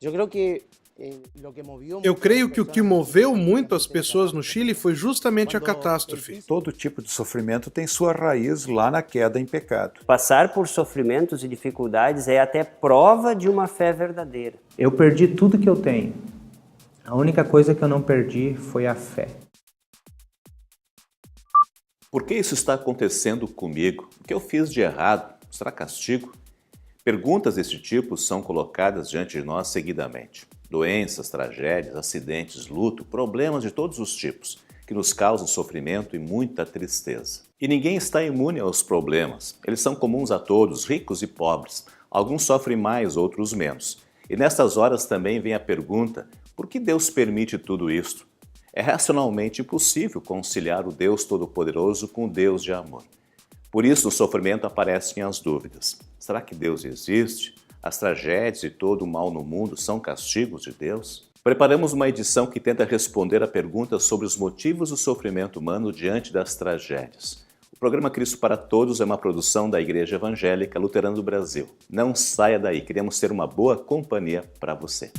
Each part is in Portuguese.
Eu creio que o que moveu muito as pessoas no Chile foi justamente a catástrofe. Todo tipo de sofrimento tem sua raiz lá na queda em pecado. Passar por sofrimentos e dificuldades é até prova de uma fé verdadeira. Eu perdi tudo que eu tenho. A única coisa que eu não perdi foi a fé. Por que isso está acontecendo comigo? O que eu fiz de errado? Será castigo? Perguntas desse tipo são colocadas diante de nós seguidamente. Doenças, tragédias, acidentes, luto, problemas de todos os tipos, que nos causam sofrimento e muita tristeza. E ninguém está imune aos problemas. Eles são comuns a todos, ricos e pobres. Alguns sofrem mais, outros menos. E nessas horas também vem a pergunta: por que Deus permite tudo isto? É racionalmente impossível conciliar o Deus Todo-Poderoso com o Deus de amor. Por isso, no sofrimento aparecem as dúvidas. Será que Deus existe? As tragédias e todo o mal no mundo são castigos de Deus? Preparamos uma edição que tenta responder a perguntas sobre os motivos do sofrimento humano diante das tragédias. O programa Cristo para Todos é uma produção da Igreja Evangélica Luterana do Brasil. Não saia daí, queremos ser uma boa companhia para você.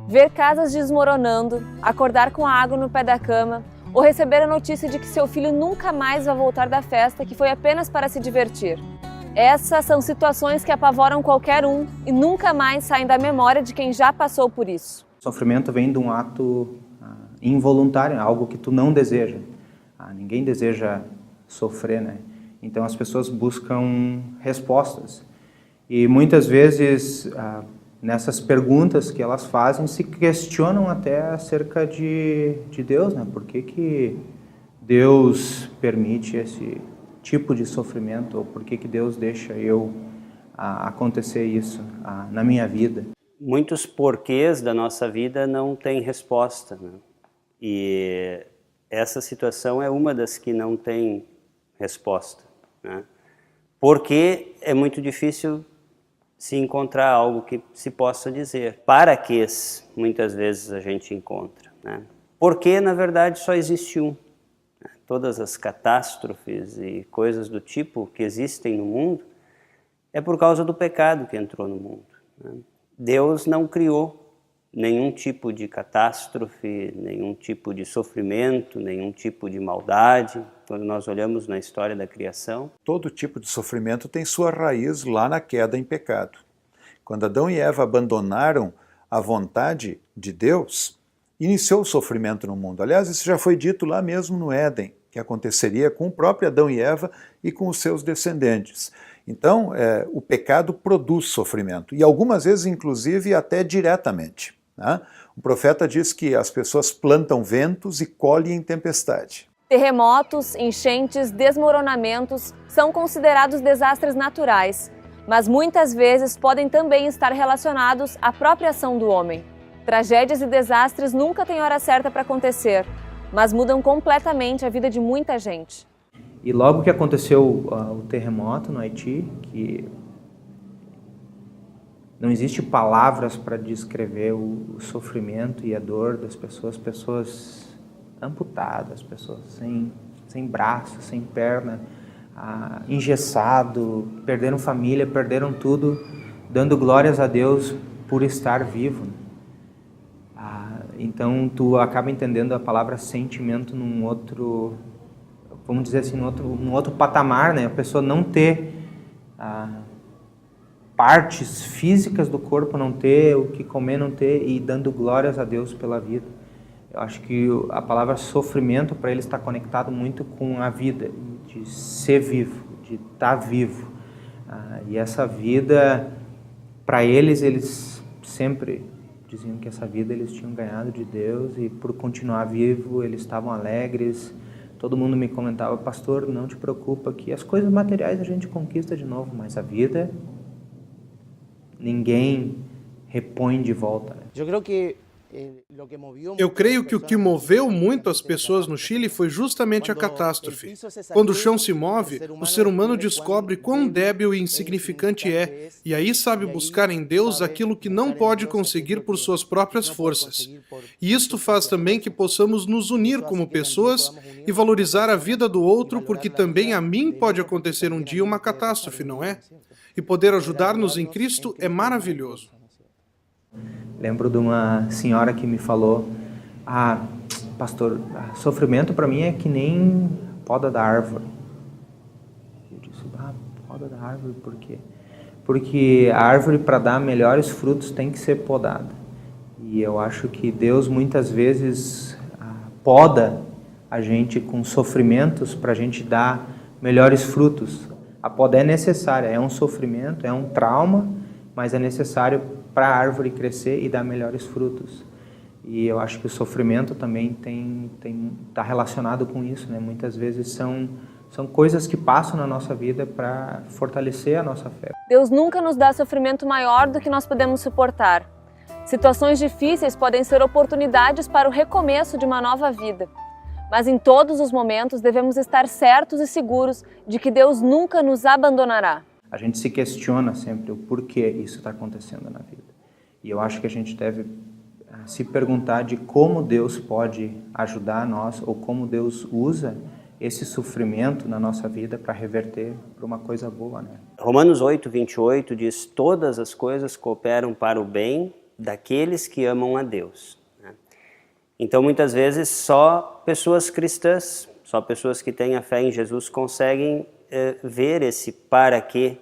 Ver casas desmoronando, acordar com a água no pé da cama ou receber a notícia de que seu filho nunca mais vai voltar da festa que foi apenas para se divertir. Essas são situações que apavoram qualquer um e nunca mais saem da memória de quem já passou por isso. O sofrimento vem de um ato involuntário, algo que tu não deseja. Ninguém deseja sofrer, né? Então as pessoas buscam respostas. E muitas vezes, nessas perguntas que elas fazem, se questionam até acerca de Deus, né? Por que Deus permite esse tipo de sofrimento? Ou por que Deus deixa eu acontecer isso na minha vida? Muitos porquês da nossa vida não têm resposta, né? E essa situação é uma das que não tem resposta, né? Porque é muito difícil se encontrar algo que se possa dizer. Para que muitas vezes a gente encontra, né? Porque, na verdade, só existe um. Todas as catástrofes e coisas do tipo que existem no mundo é por causa do pecado que entrou no mundo, né? Deus não criou nenhum tipo de catástrofe, nenhum tipo de sofrimento, nenhum tipo de maldade. Quando nós olhamos na história da criação, todo tipo de sofrimento tem sua raiz lá na queda em pecado. Quando Adão e Eva abandonaram a vontade de Deus, iniciou o sofrimento no mundo. Aliás, isso já foi dito lá mesmo no Éden, que aconteceria com o próprio Adão e Eva e com os seus descendentes. Então, o pecado produz sofrimento, e algumas vezes, inclusive, até diretamente, né? O profeta diz que as pessoas plantam ventos e colhem tempestade. Terremotos, enchentes, desmoronamentos são considerados desastres naturais, mas muitas vezes podem também estar relacionados à própria ação do homem. Tragédias e desastres nunca têm hora certa para acontecer, mas mudam completamente a vida de muita gente. E logo que aconteceu o terremoto no Haiti, que não existe palavras para descrever o sofrimento e a dor das pessoas amputadas, pessoas sem braço, sem perna, engessado, perderam família, perderam tudo, dando glórias a Deus por estar vivo. Então tu acaba entendendo a palavra sentimento num outro, vamos dizer assim, num outro patamar, né? A pessoa não ter partes físicas do corpo, não ter o que comer, não ter, e dando glórias a Deus pela vida. Eu acho que a palavra sofrimento para eles está conectado muito com a vida, de ser vivo, de estar vivo. E essa vida, para eles sempre diziam que essa vida eles tinham ganhado de Deus, e por continuar vivo eles estavam alegres. Todo mundo me comentava: pastor, não te preocupa que as coisas materiais a gente conquista de novo, mas a vida ninguém repõe de volta, né? Eu creio que o que moveu muito as pessoas no Chile foi justamente a catástrofe. Quando o chão se move, o ser humano descobre quão débil e insignificante é, e aí sabe buscar em Deus aquilo que não pode conseguir por suas próprias forças. E isto faz também que possamos nos unir como pessoas e valorizar a vida do outro, porque também a mim pode acontecer um dia uma catástrofe, não é? E poder ajudar-nos em Cristo é maravilhoso. Lembro de uma senhora que me falou: pastor, sofrimento para mim é que nem poda da árvore. Eu disse: poda da árvore, por quê? Porque a árvore, para dar melhores frutos, tem que ser podada. E eu acho que Deus muitas vezes poda a gente com sofrimentos para a gente dar melhores frutos. A poda é necessária, é um sofrimento, é um trauma, mas é necessário para a árvore crescer e dar melhores frutos. E eu acho que o sofrimento também está relacionado com isso, né? Muitas vezes são coisas que passam na nossa vida para fortalecer a nossa fé. Deus nunca nos dá sofrimento maior do que nós podemos suportar. Situações difíceis podem ser oportunidades para o recomeço de uma nova vida. Mas em todos os momentos devemos estar certos e seguros de que Deus nunca nos abandonará. A gente se questiona sempre o porquê isso está acontecendo na vida. E eu acho que a gente deve se perguntar de como Deus pode ajudar nós ou como Deus usa esse sofrimento na nossa vida para reverter para uma coisa boa, né? Romanos 8:28 diz: todas as coisas cooperam para o bem daqueles que amam a Deus. Então, muitas vezes, só pessoas cristãs, só pessoas que têm a fé em Jesus conseguem ver esse para quê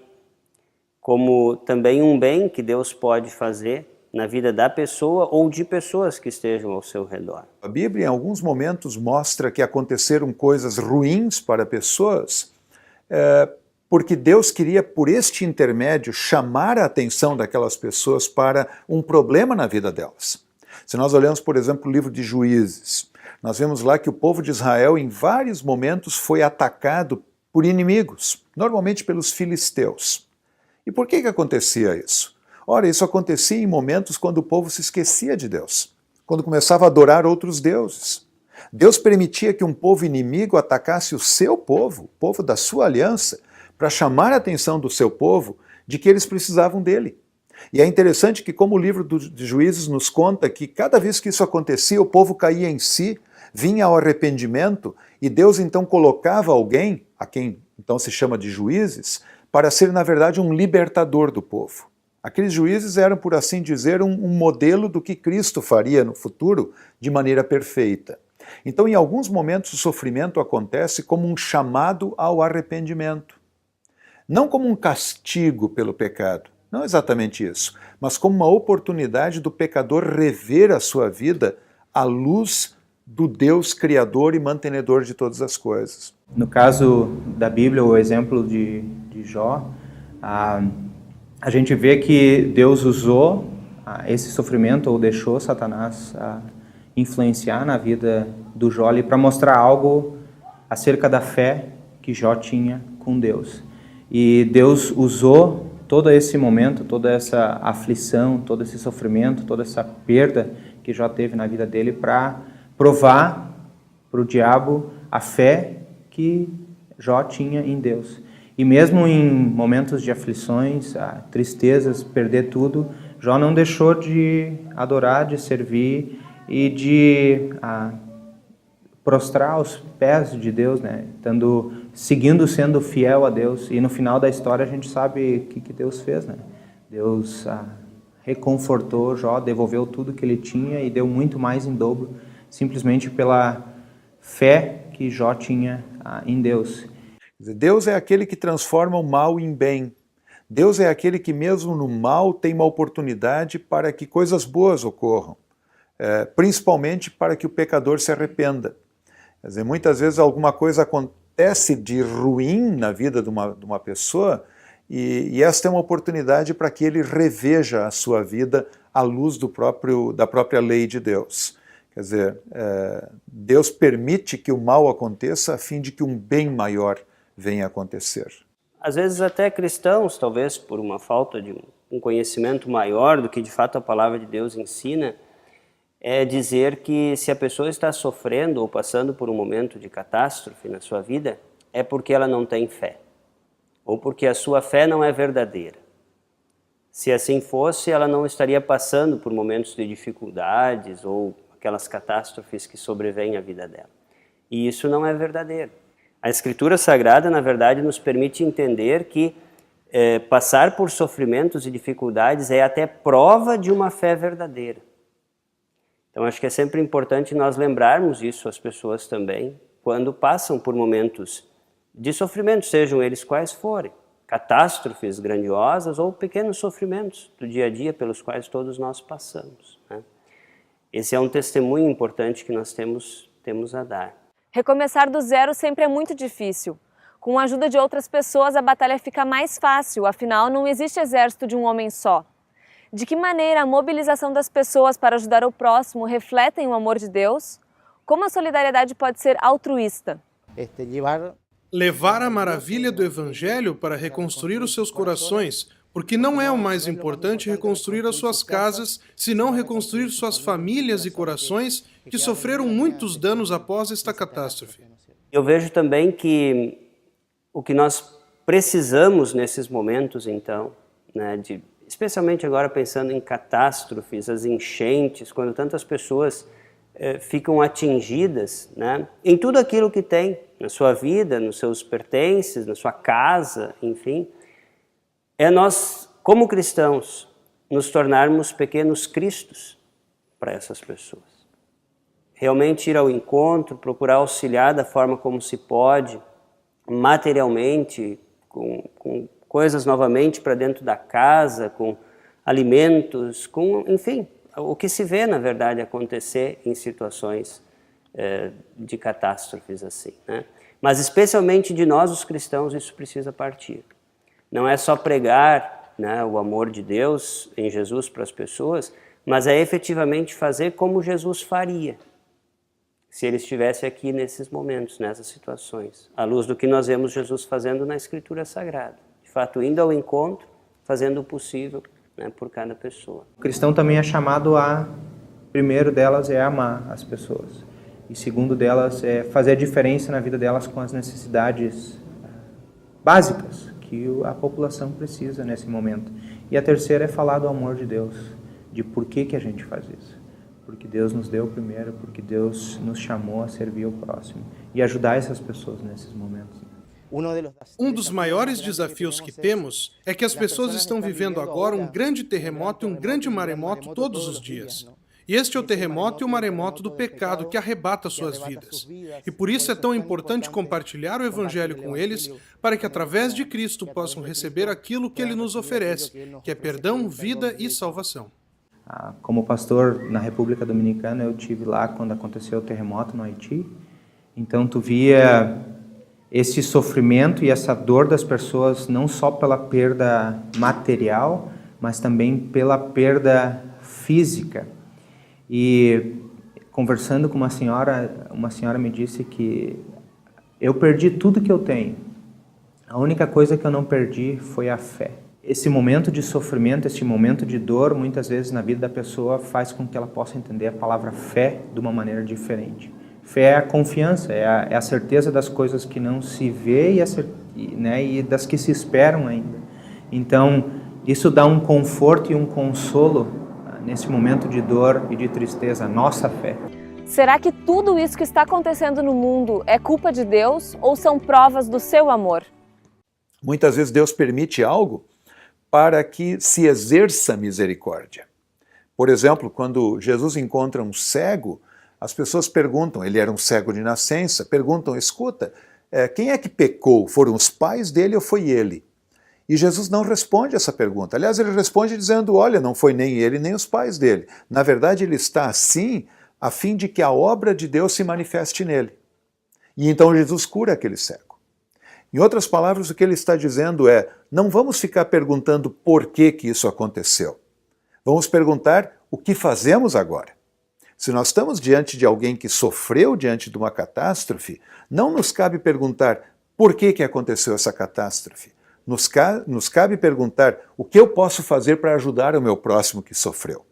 como também um bem que Deus pode fazer na vida da pessoa ou de pessoas que estejam ao seu redor. A Bíblia, em alguns momentos, mostra que aconteceram coisas ruins para pessoas, porque Deus queria, por este intermédio, chamar a atenção daquelas pessoas para um problema na vida delas. Se nós olhamos, por exemplo, o livro de Juízes, nós vemos lá que o povo de Israel, em vários momentos, foi atacado por inimigos, normalmente pelos filisteus. E por que acontecia isso? Ora, isso acontecia em momentos quando o povo se esquecia de Deus, quando começava a adorar outros deuses. Deus permitia que um povo inimigo atacasse o seu povo, o povo da sua aliança, para chamar a atenção do seu povo de que eles precisavam dele. E é interessante que, como o livro de Juízes nos conta, que cada vez que isso acontecia, o povo caía em si, vinha ao arrependimento, e Deus então colocava alguém, a quem então se chama de juízes, para ser, na verdade, um libertador do povo. Aqueles juízes eram, por assim dizer, um modelo do que Cristo faria no futuro de maneira perfeita. Então, em alguns momentos, o sofrimento acontece como um chamado ao arrependimento. Não como um castigo pelo pecado, não exatamente isso, mas como uma oportunidade do pecador rever a sua vida à luz do Deus Criador e mantenedor de todas as coisas. No caso da Bíblia, o exemplo de Jó, a gente vê que Deus usou esse sofrimento ou deixou Satanás influenciar na vida do Jó para mostrar algo acerca da fé que Jó tinha com Deus. E Deus usou todo esse momento, toda essa aflição, todo esse sofrimento, toda essa perda que Jó teve na vida dele para provar para o diabo a fé que Jó tinha em Deus. E mesmo em momentos de aflições, tristezas, perder tudo, Jó não deixou de adorar, de servir e de prostrar aos pés de Deus, né? Seguindo sendo fiel a Deus. E no final da história a gente sabe o que Deus fez, né? Deus reconfortou Jó, devolveu tudo que ele tinha e deu muito mais em dobro, simplesmente pela fé que Jó tinha em Deus. Deus é aquele que transforma o mal em bem. Deus é aquele que mesmo no mal tem uma oportunidade para que coisas boas ocorram, principalmente para que o pecador se arrependa. Quer dizer, muitas vezes alguma coisa acontece de ruim na vida de uma pessoa e esta é uma oportunidade para que ele reveja a sua vida à luz da própria lei de Deus. Quer dizer, Deus permite que o mal aconteça a fim de que um bem maior venha a acontecer. Às vezes até cristãos, talvez por uma falta de um conhecimento maior do que de fato a palavra de Deus ensina, é dizer que se a pessoa está sofrendo ou passando por um momento de catástrofe na sua vida, é porque ela não tem fé, ou porque a sua fé não é verdadeira. Se assim fosse, ela não estaria passando por momentos de dificuldades ou aquelas catástrofes que sobrevêm à vida dela. E isso não é verdadeiro. A Escritura Sagrada, na verdade, nos permite entender que passar por sofrimentos e dificuldades é até prova de uma fé verdadeira. Então, acho que é sempre importante nós lembrarmos isso às pessoas também, quando passam por momentos de sofrimento, sejam eles quais forem, catástrofes grandiosas ou pequenos sofrimentos do dia a dia pelos quais todos nós passamos, né? Esse é um testemunho importante que nós temos a dar. Recomeçar do zero sempre é muito difícil. Com a ajuda de outras pessoas, a batalha fica mais fácil, afinal, não existe exército de um homem só. De que maneira a mobilização das pessoas para ajudar o próximo refletem o amor de Deus? Como a solidariedade pode ser altruísta? Levar a maravilha do Evangelho para reconstruir os seus corações, porque não é o mais importante reconstruir as suas casas, senão reconstruir suas famílias e corações que sofreram muitos danos após esta catástrofe. Eu vejo também que o que nós precisamos nesses momentos, então, né, especialmente agora pensando em catástrofes, as enchentes, quando tantas pessoas ficam atingidas, né, em tudo aquilo que tem, na sua vida, nos seus pertences, na sua casa, enfim, é nós, como cristãos, nos tornarmos pequenos cristos para essas pessoas. Realmente ir ao encontro, procurar auxiliar da forma como se pode, materialmente, com coisas novamente para dentro da casa, com alimentos, enfim, o que se vê, na verdade, acontecer em situações de catástrofes assim, né? Mas especialmente de nós, os cristãos, isso precisa partir. Não é só pregar, né, o amor de Deus em Jesus para as pessoas, mas é efetivamente fazer como Jesus faria, se ele estivesse aqui nesses momentos, nessas situações, à luz do que nós vemos Jesus fazendo na Escritura Sagrada. De fato, indo ao encontro, fazendo o possível, né, por cada pessoa. O cristão também é chamado primeiro delas é amar as pessoas. E segundo delas é fazer a diferença na vida delas com as necessidades básicas que a população precisa nesse momento. E a terceira é falar do amor de Deus, de por que a gente faz isso. Porque Deus nos deu primeiro, porque Deus nos chamou a servir o próximo e ajudar essas pessoas nesses momentos. Um dos maiores desafios que temos é que as pessoas estão vivendo agora um grande terremoto e um grande maremoto todos os dias. E este é o terremoto e o maremoto do pecado que arrebata suas vidas. E por isso é tão importante compartilhar o Evangelho com eles, para que através de Cristo possam receber aquilo que Ele nos oferece, que é perdão, vida e salvação. Como pastor na República Dominicana, eu estive lá quando aconteceu o terremoto no Haiti. Então tu via esse sofrimento e essa dor das pessoas, não só pela perda material, mas também pela perda física. E conversando com uma senhora me disse que eu perdi tudo que eu tenho. A única coisa que eu não perdi foi a fé. Esse momento de sofrimento, esse momento de dor, muitas vezes na vida da pessoa faz com que ela possa entender a palavra fé de uma maneira diferente. Fé é a confiança, é a certeza das coisas que não se vê e das que se esperam ainda. Então, isso dá um conforto e um consolo nesse momento de dor e de tristeza, nossa fé. Será que tudo isso que está acontecendo no mundo é culpa de Deus ou são provas do seu amor? Muitas vezes Deus permite algo para que se exerça misericórdia. Por exemplo, quando Jesus encontra um cego, as pessoas perguntam, ele era um cego de nascença, perguntam, escuta, quem é que pecou? Foram os pais dele ou foi ele? E Jesus não responde essa pergunta. Aliás, ele responde dizendo, olha, não foi nem ele nem os pais dele. Na verdade, ele está assim a fim de que a obra de Deus se manifeste nele. E então Jesus cura aquele cego. Em outras palavras, o que ele está dizendo é, não vamos ficar perguntando por que isso aconteceu. Vamos perguntar o que fazemos agora. Se nós estamos diante de alguém que sofreu diante de uma catástrofe, não nos cabe perguntar por que aconteceu essa catástrofe. nos cabe perguntar o que eu posso fazer para ajudar o meu próximo que sofreu.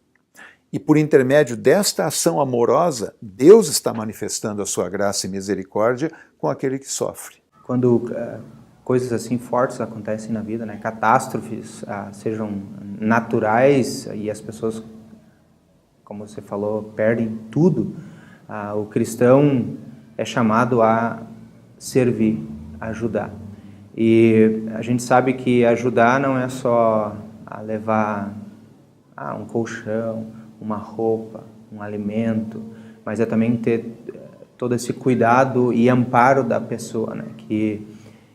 E por intermédio desta ação amorosa, Deus está manifestando a sua graça e misericórdia com aquele que sofre. Quando coisas assim fortes acontecem na vida, né, catástrofes, sejam naturais e as pessoas, como você falou, perdem tudo, o cristão é chamado a servir, a ajudar. E a gente sabe que ajudar não é só levar um colchão, uma roupa, um alimento, mas é também ter todo esse cuidado e amparo da pessoa, né? Que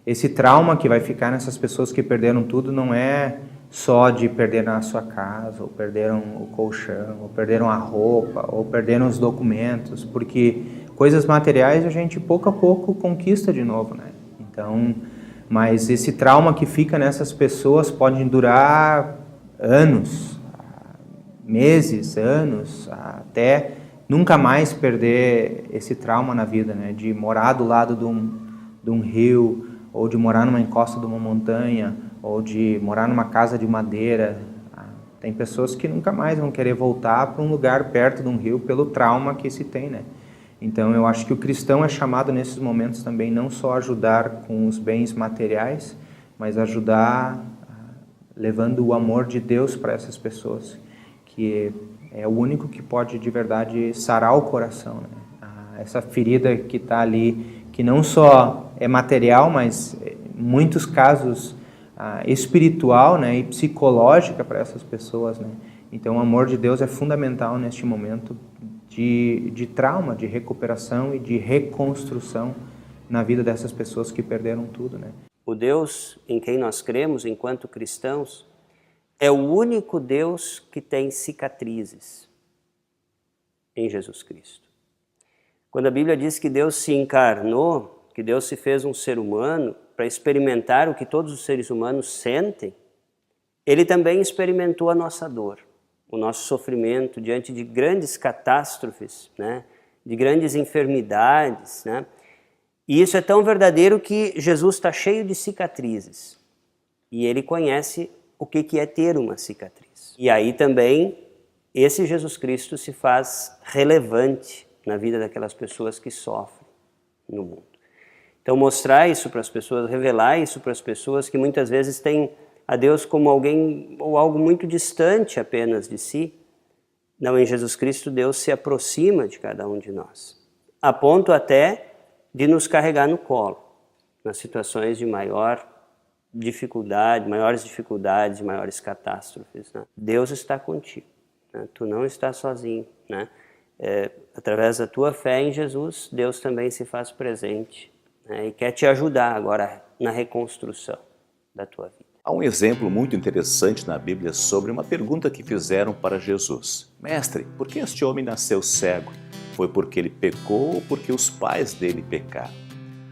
esse trauma que vai ficar nessas pessoas que perderam tudo não é só de perderam a sua casa, ou perderam o colchão, ou perderam a roupa, ou perderam os documentos, porque coisas materiais a gente pouco a pouco conquista de novo, né? Então, mas esse trauma que fica nessas pessoas pode durar anos, meses, anos, até nunca mais perder esse trauma na vida, né? De morar do lado de um rio, ou de morar numa encosta de uma montanha, ou de morar numa casa de madeira. Tem pessoas que nunca mais vão querer voltar para um lugar perto de um rio pelo trauma que se tem, né? Então eu acho que o cristão é chamado nesses momentos também não só a ajudar com os bens materiais, mas ajudar levando o amor de Deus para essas pessoas, que é o único que pode de verdade sarar o coração, né? Essa ferida que está ali, que não só é material, mas em muitos casos espiritual, né, e psicológica para essas pessoas, né? Então o amor de Deus é fundamental neste momento de trauma, de recuperação e de reconstrução na vida dessas pessoas que perderam tudo, né? O Deus em quem nós cremos enquanto cristãos é o único Deus que tem cicatrizes em Jesus Cristo. Quando a Bíblia diz que Deus se encarnou, que Deus se fez um ser humano para experimentar o que todos os seres humanos sentem, Ele também experimentou a nossa dor, o nosso sofrimento diante de grandes catástrofes, né? De grandes enfermidades, né? E isso é tão verdadeiro que Jesus está cheio de cicatrizes e Ele conhece o que é ter uma cicatriz. E aí também esse Jesus Cristo se faz relevante na vida daquelas pessoas que sofrem no mundo. Então mostrar isso para as pessoas, revelar isso para as pessoas que muitas vezes têm a Deus como alguém ou algo muito distante apenas de si. Não, em Jesus Cristo Deus se aproxima de cada um de nós, a ponto até de nos carregar no colo, nas situações de maior dificuldade, maiores dificuldades, maiores catástrofes, né? Deus está contigo, né? Tu não estás sozinho, né? Através da tua fé em Jesus, Deus também se faz presente, né? E quer te ajudar agora na reconstrução da tua vida. Há um exemplo muito interessante na Bíblia sobre uma pergunta que fizeram para Jesus. Mestre, por que este homem nasceu cego? Foi porque ele pecou ou porque os pais dele pecaram?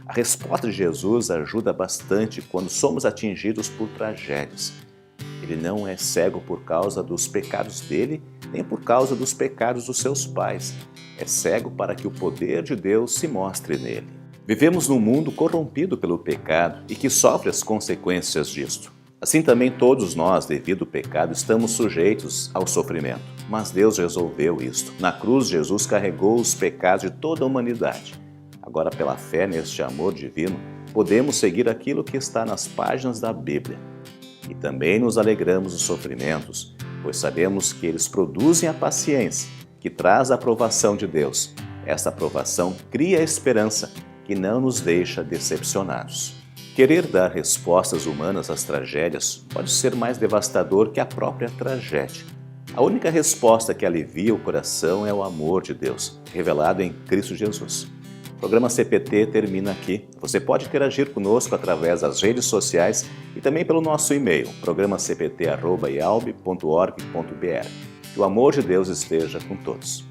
A resposta de Jesus ajuda bastante quando somos atingidos por tragédias. Ele não é cego por causa dos pecados dele, nem por causa dos pecados dos seus pais. É cego para que o poder de Deus se mostre nele. Vivemos num mundo corrompido pelo pecado e que sofre as consequências disto. Assim também todos nós, devido ao pecado, estamos sujeitos ao sofrimento. Mas Deus resolveu isto. Na cruz, Jesus carregou os pecados de toda a humanidade. Agora, pela fé neste amor divino, podemos seguir aquilo que está nas páginas da Bíblia. E também nos alegramos dos sofrimentos, pois sabemos que eles produzem a paciência, que traz a aprovação de Deus. Esta aprovação cria a esperança, que não nos deixa decepcionados. Querer dar respostas humanas às tragédias pode ser mais devastador que a própria tragédia. A única resposta que alivia o coração é o amor de Deus, revelado em Cristo Jesus. O programa CPT termina aqui. Você pode interagir conosco através das redes sociais e também pelo nosso e-mail, programacpt@ialb.org.br. Que o amor de Deus esteja com todos.